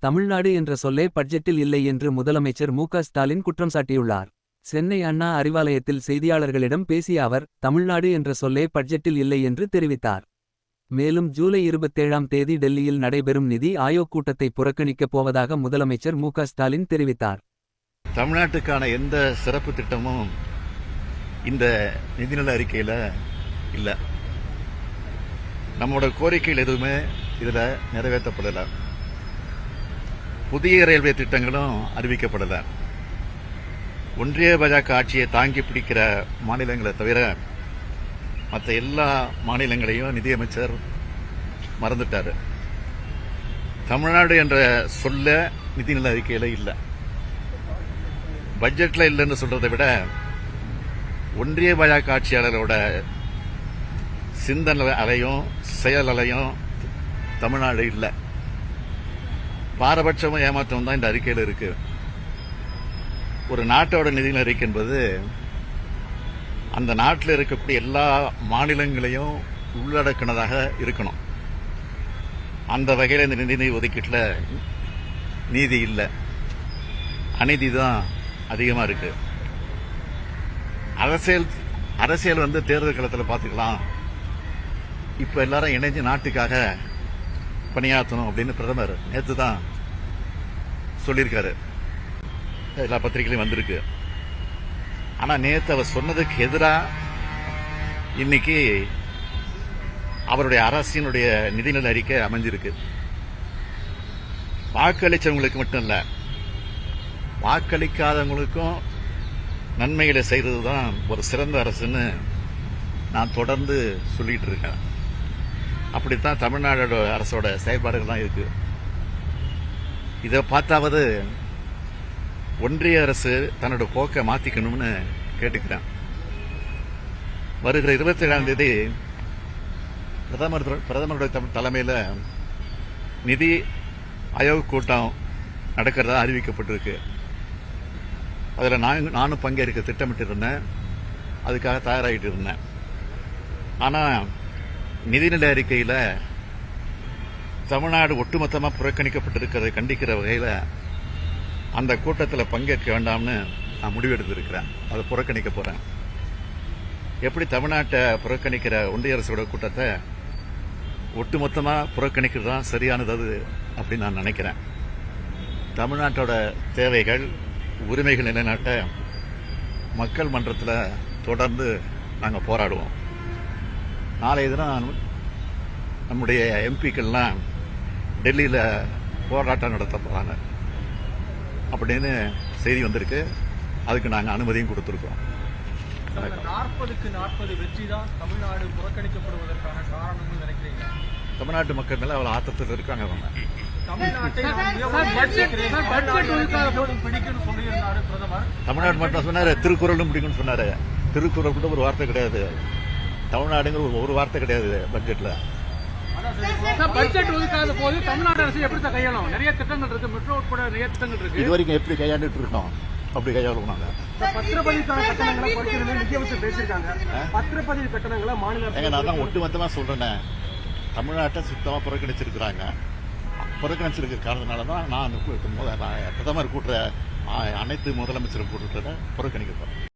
தமிழ்நாடு என்ற சொல்லே பட்ஜெட்டில் இல்லை என்று முதலமைச்சர் மு.க. ஸ்டாலின் குற்றம் சாட்டியுள்ளார். சென்னை அண்ணா அறிவாலயத்தில் செய்தியாளர்களிடம் பேசிய அவர், தமிழ்நாடு என்ற சொல்லே பட்ஜெட்டில் இல்லை என்று தெரிவித்தார். மேலும் ஜூலை 27ஆம் தேதி டெல்லியில் நடைபெறும் நிதி ஆயோக் கூட்டத்தை புறக்கணிக்கப் போவதாக முதலமைச்சர் மு.க. ஸ்டாலின் தெரிவித்தார். தமிழ்நாட்டுக்கான எந்த சிறப்பு திட்டமும் இந்த நிதிநிலை அறிக்கையில் இல்லை. நம்மளோட கோரிக்கைகள் எதுவுமே இதில் நிறைவேற்றப்படலை. புதிய ரயில்வே திட்டங்களும் அறிவிக்கப்படலை. ஒன்றிய பாஜக ஆட்சியை தாங்கி பிடிக்கிற மாநிலங்களை தவிர மற்ற எல்லா மாநிலங்களையும் நிதியமைச்சர் மறந்துட்டார். தமிழ்நாடு என்ற சொல்ல நிதிநிலை அறிக்கையில் இல்லை. பட்ஜெட்ல இல்லைன்னு சொல்றதை விட ஒன்றிய பாஜக ஆட்சியாளரோட சிந்தனை அலையும் செயல் அலையும் தமிழ்நாடு இல்லை. பாரபட்சமும் ஏமாற்றம் தான் இந்த அறிக்கையில் இருக்கு. ஒரு நாட்டோட நிதிநிலை அறிக்கை என்பது அந்த நாட்டில் இருக்கக்கூடிய எல்லா மாநிலங்களையும் உள்ளடக்கினதாக இருக்கணும். அந்த வகையில் இந்த நிதி ஒதுக்கீட்டில் நீதி இல்லை, அநீதி தான் அதிகமாக இருக்கு. அரசியல் தேர்தல் களத்தில் பார்த்துக்கலாம். இப்போ எல்லாரும் இணைஞ்சு நாட்டுக்காக பணியாற்றணும் அப்படின்னு பிரதமர் நேற்று தான் சொல்லியிருக்காரு. எல்லா பத்திரிகையிலும் வந்திருக்கு. ஆனால் நேற்று அவர் சொன்னதுக்கு எதிராக இன்னைக்கு அவருடைய அரசினுடைய நிதிநிலை அறிக்கை அமைஞ்சிருக்கு. வாக்களிச்சவங்களுக்கு மட்டும் இல்லை, வாக்களிக்காதவங்களுக்கும் நன்மைகளை செய்கிறது தான் ஒரு சிறந்த அரசுன்னு நான் தொடர்ந்து சொல்லிட்டு இருக்கேன். அப்படித்தான் தமிழ்நாடோட அரசோட செயல்பாடுகள் தான் இருக்கு. இதை பார்த்தாவது ஒன்றிய அரசு தன்னோட போக்கை மாத்திக்கணும்னு கேட்டுக்கிறேன். வருகிற 27ஆம் தேதி பிரதமருடைய தலைமையில் நிதி ஆயோக் கூட்டம் நடக்கிறதா அறிவிக்கப்பட்டிருக்கு. அதில் நானும் பங்கேற்க திட்டமிட்டு இருந்தேன். அதுக்காக தயாராகிட்டு இருந்தேன். ஆனால் நிதிநிலை அறிக்கையில் தமிழ்நாடு ஒட்டுமொத்தமாக புறக்கணிக்கப்பட்டிருக்கிறதை கண்டிக்கிற வகையில் அந்த கூட்டத்தில் பங்கேற்க வேண்டாம்னு நான் முடிவெடுத்திருக்கிறேன். அதை புறக்கணிக்க போகிறேன். எப்படி தமிழ்நாட்டை புறக்கணிக்கிற ஒன்றிய அரசோட கூட்டத்தை ஒட்டுமொத்தமாக புறக்கணிக்கிறது தான் சரியானது அது அப்படின்னு நான் நினைக்கிறேன். தமிழ்நாட்டோட தேவைகள் உரிமைகள் நிலைநாட்ட மக்கள் மன்றத்தில் தொடர்ந்து நாங்கள் போராடுவோம். நாளைய தினம் நம்முடைய எம்பிக்கள்லாம் டெல்லியில் போராட்டம் நடத்த போகிறாங்க அப்படின்னு செய்தி வந்திருக்கு. அதுக்கு நாங்கள் அனுமதியும் கொடுத்துருக்கோம். 40க்கு 40 வெற்றி தான் தமிழ்நாடு புறக்கணிக்கப்படுவதற்கான காரணம்னு நினைக்கிறீங்க? தமிழ்நாட்டு மக்கள் மேலே அவ்வளோ ஆத்தத்தில் இருக்காங்க. அவங்க தமிழ்நாடு மட்டும் சொன்னாரு, திருக்குறளும் பிடிக்கும்னு சொன்னாரு. திருக்குறள் கூட ஒரு வார்த்தை கிடையாது. தமிழ்நாடுங்கிற ஒரு வார்த்தை கிடையாது பட்ஜெட்ல. பட்ஜெட் ஒதுக்காத போது தமிழ்நாடு அரசு எப்படி கையாளும்? நிறைய திட்டங்கள் இருக்கு, மெட்ரோ உட்பட நிறைய திட்டங்கள் இருக்கு. இது வரைக்கும் எப்படி கையாண்டுட்டு இருக்கோம்? அப்படி கையாளுவோம் நாங்க. பத்திரப்பதிவுக்கான கட்டணங்களை குறைக்கிறது நிதியமைச்சர் பேசியிருக்காங்க. பத்திரப்பதிவு கட்டணங்களை மாநில நான் தான் ஒட்டுமொத்தமா சொல்றேன். தமிழ்நாட்டை சுத்தமா புறக்கணிச்சிருக்கிறாங்க. புறக்கணிச்சிருக்கிற காரணத்தினால தான் நான் பிரதமர் கூட்டுற அனைத்து முதலமைச்சர் கூட்டத்தை புறக்கணிக்க போறேன்.